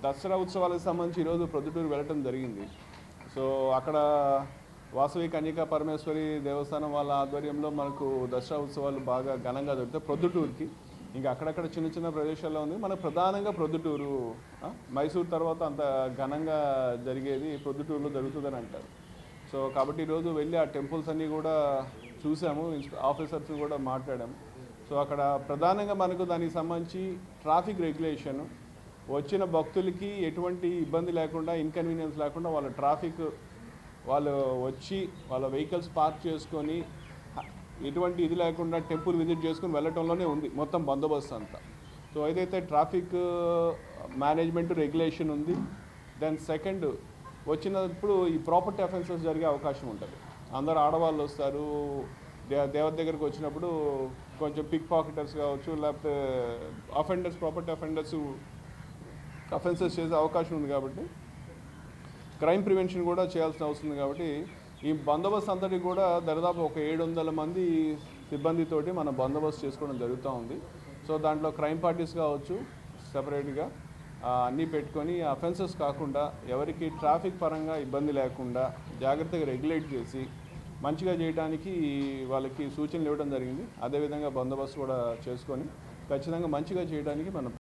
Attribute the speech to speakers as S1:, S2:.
S1: దసరా ఉత్సవాలకు సంబంధించి ఈరోజు ప్రొద్దుటూరు వెళ్ళటం జరిగింది. సో అక్కడ వాసవి కన్యకా పరమేశ్వరి దేవస్థానం వాళ్ళ ఆధ్వర్యంలో మనకు దసరా ఉత్సవాలు బాగా ఘనంగా జరుగుతాయి ప్రొద్దుటూరుకి. ఇంకా అక్కడక్కడ చిన్న చిన్న ప్రదేశాల్లో ఉంది. మనకు ప్రధానంగా ప్రొద్దుటూరు, మైసూర్ తర్వాత అంత ఘనంగా జరిగేది ప్రొద్దుటూరులో జరుగుతుందని అంటారు. సో కాబట్టి ఈరోజు వెళ్ళి ఆ టెంపుల్స్ అన్నీ కూడా చూసాము, ఆఫీసర్స్ కూడా మాట్లాడాము. సో అక్కడ ప్రధానంగా మనకు దానికి సంబంధించి ట్రాఫిక్ రెగ్యులేషన్, వచ్చిన భక్తులకి ఎటువంటి ఇబ్బంది లేకుండా, ఇన్కన్వీనియన్స్ లేకుండా వాళ్ళు వచ్చి వాళ్ళ వెహికల్స్ పార్క్ చేసుకొని ఎటువంటి ఇది లేకుండా టెంపుల్ విజిట్ చేసుకుని వెళ్ళటంలోనే ఉంది మొత్తం బందోబస్తు అంతా. సో ఏదైతే ట్రాఫిక్ మేనేజ్మెంట్ రెగ్యులేషన్ ఉంది, దెన్ సెకండ్ వచ్చినప్పుడు ఈ ప్రాపర్టీ అఫెన్సెస్ జరిగే అవకాశం ఉంటుంది. అందరు ఆడవాళ్ళు వస్తారు, దేవత దగ్గరికి వచ్చినప్పుడు కొంచెం పిక్ పాకెటర్స్ కావచ్చు, లేకపోతే ప్రాపర్టీ అఫెన్సెస్ చేసే అవకాశం ఉంది. కాబట్టి క్రైమ్ ప్రివెన్షన్ కూడా చేయాల్సిన అవసరం ఉంది. కాబట్టి ఈ బందోబస్తు అంతటి కూడా దాదాపు ఒక 700 మంది సిబ్బందితోటి మనం బందోబస్తు చేసుకోవడం జరుగుతూ ఉంది. సో దాంట్లో క్రైమ్ పార్టీస్ కావచ్చు సెపరేట్గా అన్నీ పెట్టుకొని అఫెన్సెస్ కాకుండా ఎవరికి ట్రాఫిక్ పరంగా ఇబ్బంది లేకుండా జాగ్రత్తగా రెగ్యులేట్ చేసి మంచిగా చేయడానికి వాళ్ళకి సూచనలు ఇవ్వడం జరిగింది. అదేవిధంగా బందోబస్తు కూడా చేసుకొని ఖచ్చితంగా మంచిగా చేయడానికి మనం